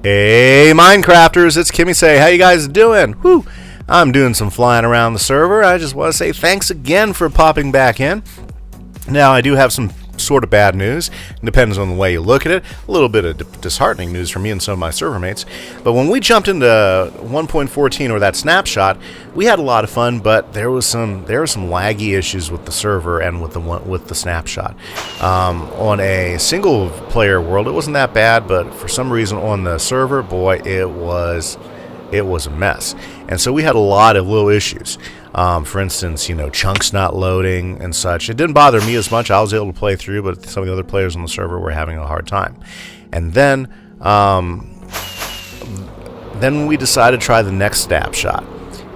Hey Minecrafters, it's Kimise. How you guys doing? Whew. I'm doing some flying around the server. I just want to say thanks again for popping back in. Now, I do have some sort of bad news. It depends on the way you look at it. A little bit of disheartening news for me and some of my server mates. But when we jumped into 1.14 or that snapshot, we had a lot of fun, but there were some laggy issues with the server and with the snapshot. On a single player world, it wasn't that bad, but for some reason on the server, boy, it was a mess. And so we had a lot of little issues. For instance, chunks not loading and such. It didn't bother me as much. I was able to play through, but some of the other players on the server were having a hard time. And then we decided to try the next snapshot.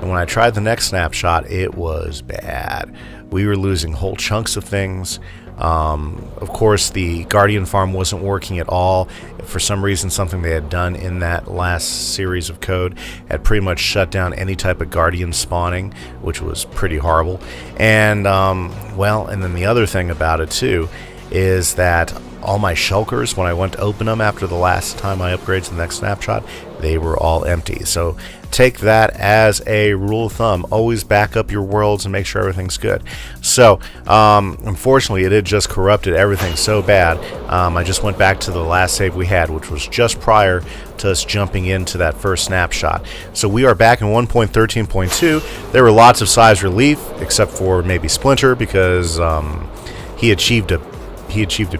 And when I tried the next snapshot, it was bad. We were losing whole chunks of things. Of course, the Guardian farm wasn't working at all. For some reason, something they had done in that last series of code had pretty much shut down any type of Guardian spawning, which was pretty horrible. And, and then the other thing about it, too, is that all my shulkers, when I went to open them after the last time I upgraded to the next snapshot, they were all empty. So take that as a rule of thumb. Always back up your worlds and make sure everything's good. So, unfortunately, it had just corrupted everything so bad. I just went back to the last save we had, which was just prior to us jumping into that first snapshot. So we are back in 1.13.2. There were lots of size relief, except for maybe Splinter, because he achieved a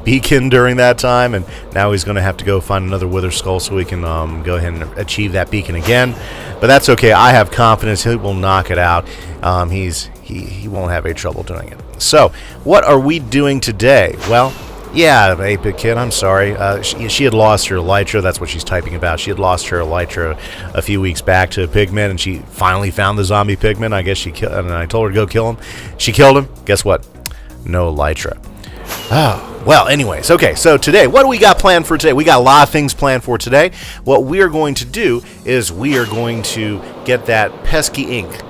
beacon during that time, and now he's going to have to go find another Wither Skull so we can go ahead and achieve that beacon again. But that's okay. I have confidence he will knock it out. He won't have any trouble doing it. So, what are we doing today? Well, yeah, 8-bit kid, I'm sorry. She had lost her elytra. That's what she's typing about. She had lost her elytra a few weeks back to a pigman, and she finally found the zombie pigman. I guess and I told her to go kill him. She killed him. Guess what? No elytra. Oh, well, anyways, okay, so today, what do we got planned for today? We got a lot of things planned for today. What we are going to do is we are going to get that pesky ink,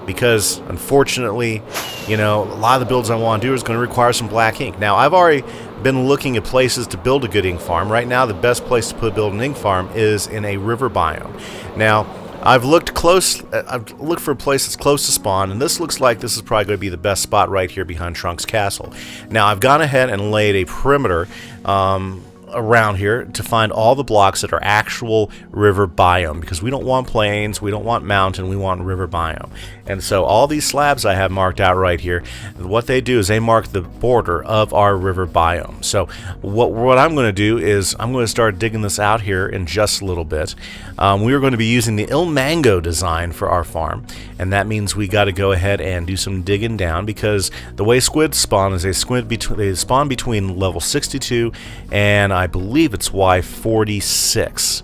because unfortunately, a lot of the builds I want to do is going to require some black ink. Now, I've already been looking at places to build a good ink farm. Right now, the best place to build an ink farm is in a river biome. Now, I've looked for a place that's close to spawn, and this looks like this is probably going to be the best spot right here behind Trunks Castle. Now, I've gone ahead and laid a perimeter around here to find all the blocks that are actual river biome, because we don't want plains, we don't want mountain, we want river biome. And so all these slabs I have marked out right here, what they do is they mark the border of our river biome. So what I'm going to do is I'm going to start digging this out here in just a little bit. We are going to be using the Il Mango design for our farm, and that means we got to go ahead and do some digging down, because the way squid spawn is they spawn between level 62 and I believe it's Y46.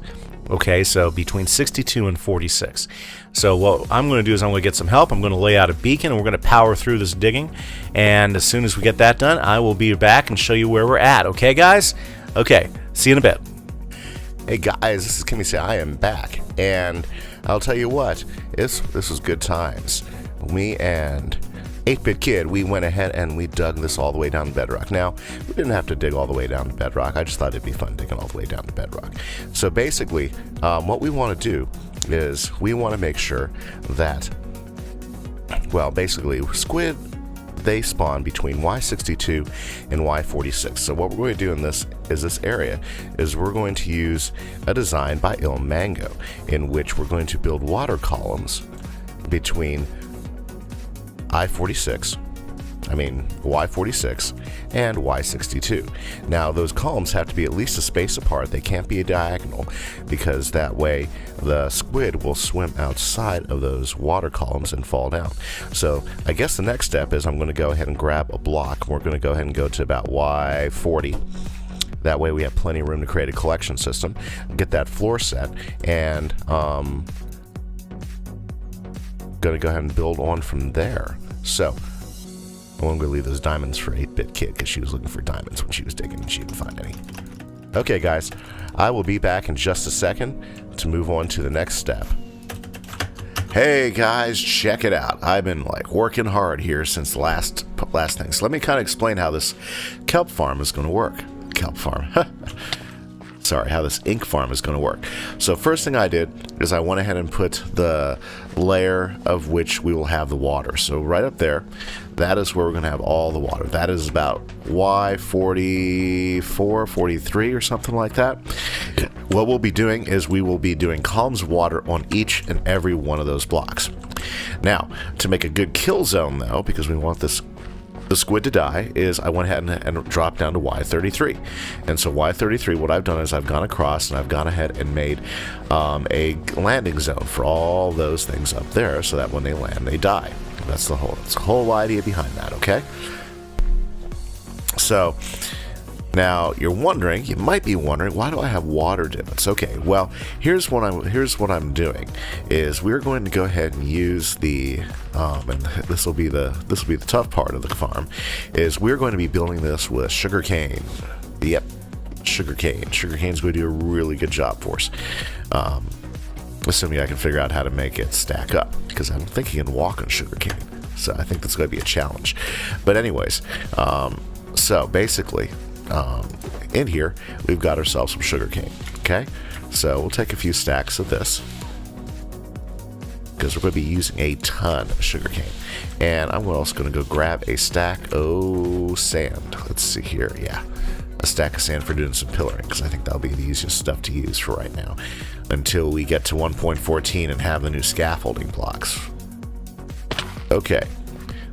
Okay, so between 62 and 46. So what I'm going to do is I'm going to get some help. I'm going to lay out a beacon, and we're going to power through this digging. And as soon as we get that done, I will be back and show you where we're at. Okay, guys? Okay, see you in a bit. Hey guys, this is Kimise. I am back, and I'll tell you what, this was good times. Me and 8-bit kid, we went ahead and we dug this all the way down to bedrock. Now, we didn't have to dig all the way down to bedrock. I just thought it'd be fun digging all the way down to bedrock. So basically, what we want to do is we want to make sure that, well, basically, squid, they spawn between Y62 and Y46. So what we're going to do in this area is we're going to use a design by Il Mango, in which we're going to build water columns between Y46 and Y62. Now, those columns have to be at least a space apart. They can't be a diagonal, because that way the squid will swim outside of those water columns and fall down. So I guess the next step is I'm going to go ahead and grab a block. We're going to go ahead and go to about Y40. That way we have plenty of room to create a collection system, get that floor set, and going to go ahead and build on from there. So I'm going to leave those diamonds for 8-bit kid, because she was looking for diamonds when she was digging and she didn't find any. Okay, guys, I will be back in just a second to move on to the next step. Hey guys, check it out. I've been working hard here since the last thing. So let me kind of explain how this kelp farm is going to work. Kelp farm. sorry, how this ink farm is going to work. So first thing I did is I went ahead and put the layer of which we will have the water. So right up there, that is where we're going to have all the water. That is about Y44, 43 or something like that. What we'll be doing is we will be doing columns of water on each and every one of those blocks. Now, to make a good kill zone though, because we want the squid to die, is I went ahead and dropped down to Y33. And so Y33, what I've done is I've gone across and I've gone ahead and made a landing zone for all those things up there so that when they land, they die. That's the whole idea behind that, okay? So now you might be wondering, why do I have water divots? Okay, well, here's what I'm doing is we're going to go ahead and use the and this will be the tough part of the farm, is we're going to be building this with sugarcane. Yep, sugarcane. Sugarcane's going to do a really good job for us. Assuming I can figure out how to make it stack up, because I don't think you can walk on sugarcane. So I think that's going to be a challenge. But anyways, so basically, in here we've got ourselves some sugarcane. Okay, so we'll take a few stacks of this because we're going to be using a ton of sugarcane. And I'm also going to go grab a stack of sand. Let's see here. Yeah, a stack of sand for doing some pillaring, because I think that'll be the easiest stuff to use for right now until we get to 1.14 and have the new scaffolding blocks. Okay,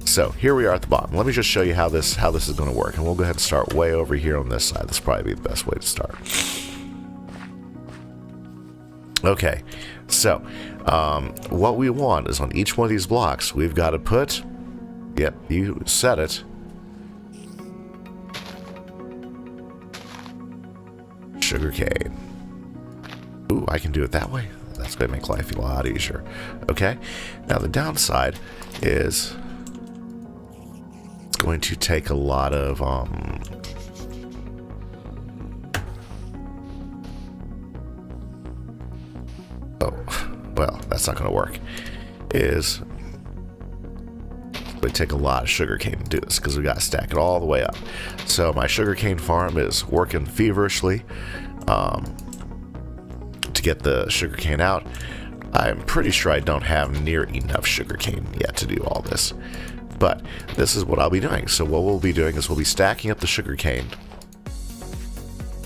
so here we are at the bottom. Let me just show you how this is going to work, and we'll go ahead and start way over here on this side. This will probably be the best way to start. Okay, so what we want is on each one of these blocks, we've got to put, yep, you said it, sugarcane. Ooh, I can do it that way. That's going to make life a lot easier. Okay, now the downside is it's going to take a lot of well, that's not going to work. It would take a lot of sugarcane to do this, because we got to stack it all the way up. So my sugarcane farm is working feverishly to get the sugarcane out. I'm pretty sure I don't have near enough sugarcane yet to do all this, but this is what I'll be doing. So what we'll be doing is we'll be stacking up the sugarcane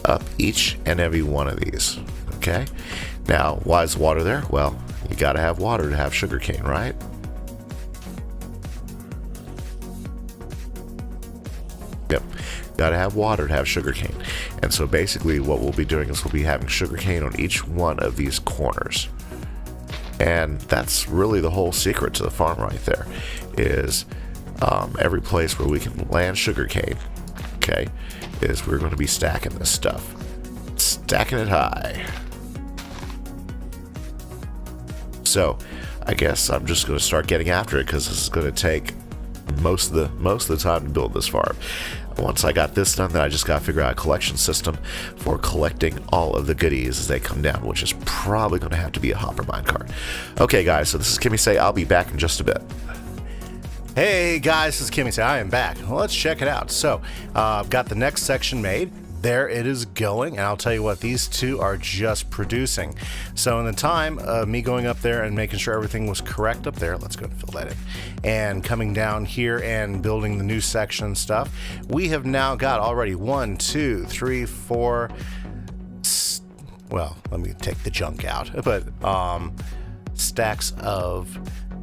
up each and every one of these. Okay, now why is water there? Well, you got to have water to have sugarcane, right? Yep, got to have water to have sugarcane. And so basically what we'll be doing is we'll be having sugarcane on each one of these corners. And that's really the whole secret to the farm right there, is every place where we can land sugarcane, okay, is we're going to be stacking this stuff. Stacking it high. So I guess I'm just going to start getting after it, because this is going to take most of the time to build this farm. Once I got this done, then I just got to figure out a collection system for collecting all of the goodies as they come down, which is probably going to have to be a hopper minecart. Okay, guys, so this is Kimise. I'll be back in just a bit. Hey guys, this is Kimise. I am back. Well, let's check it out. So I've got the next section made. There it is going, and I'll tell you what, these two are just producing. So in the time of me going up there and making sure everything was correct up there, let's go and fill that in, and coming down here and building the new section stuff, we have now got already 1, 2, 3, 4, well, let me take the junk out, but stacks of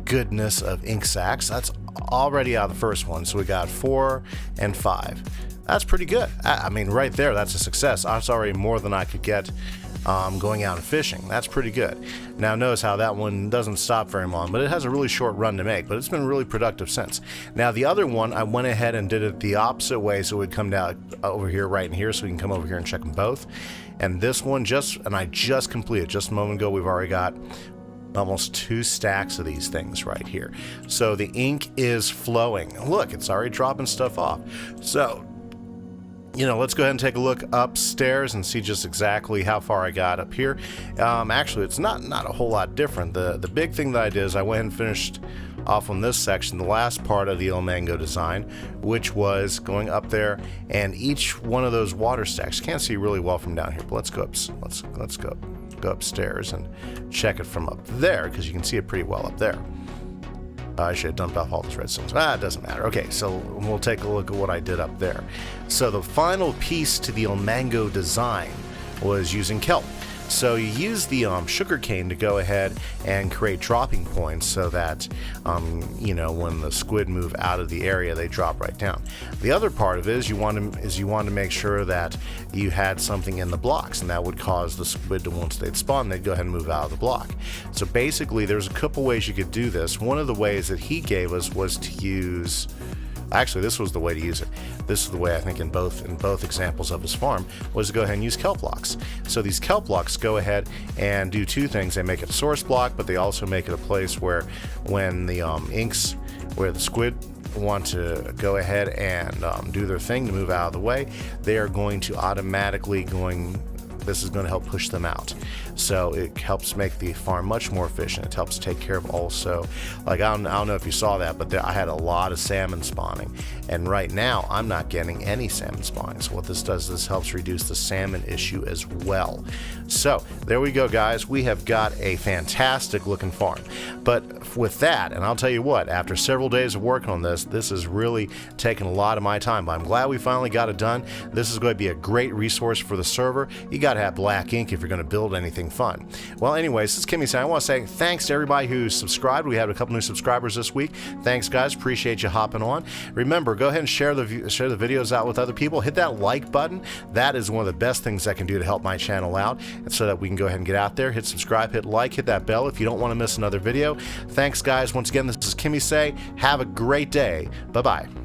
goodness of ink sacks. That's already out of the first one, so we got 4 and 5. That's pretty good. I mean, right there, that's a success. That's already more than I could get going out and fishing. That's pretty good. Now, notice how that one doesn't stop very long, but it has a really short run to make, but it's been really productive since. Now, the other one, I went ahead and did it the opposite way, so it would come down over here, right in here, so we can come over here and check them both. And this one, I just completed, just a moment ago, we've already got almost 2 stacks of these things right here. So the ink is flowing. Look, it's already dropping stuff off. So let's go ahead and take a look upstairs and see just exactly how far I got up here. Actually, it's not a whole lot different. The big thing that I did is I went and finished off on this section, the last part of the El Mango design, which was going up there, and each one of those water stacks, you can't see really well from down here, but let's go go upstairs and check it from up there, because you can see it pretty well up there. I should have dumped off all those redstones. It doesn't matter. Okay, so we'll take a look at what I did up there. So the final piece to the El Mango design was using kelp. So you use the sugar cane to go ahead and create dropping points so that, when the squid move out of the area, they drop right down. The other part of it is you want to make sure that you had something in the blocks, and that would cause the squid to, once they'd spawn, they'd go ahead and move out of the block. So basically, there's a couple ways you could do this. One of the ways that he gave us was to use... Actually, this was the way to use it. This is the way I think in both examples of his farm was to go ahead and use kelp blocks. So these kelp blocks go ahead and do two things. They make it a source block, but they also make it a place where when the where the squid want to go ahead and do their thing to move out of the way, they are going to automatically this is going to help push them out. So it helps make the farm much more efficient. It helps take care of also, like, I don't know if you saw that, but I had a lot of salmon spawning, and right now I'm not getting any salmon spawning. So what this does, this helps reduce the salmon issue as well. So there we go, guys. We have got a fantastic looking farm. But with that, and I'll tell you what, after several days of working on this has really taken a lot of my time, but I'm glad we finally got it done. This is going to be a great resource for the server. You got to have black ink if you're going to build anything fun. Well, anyways, this is Kimmy. I want to say thanks to everybody who subscribed. We had a couple new subscribers this week. Thanks, guys. Appreciate you hopping on. Remember, go ahead and share the videos out with other people. Hit that like button. That is one of the best things I can do to help my channel out, so that we can go ahead and get out there. Hit subscribe, hit like, hit that bell if you don't want to miss another video. Thanks, guys. Once again, this is Kimmy. Have a great day. Bye-bye.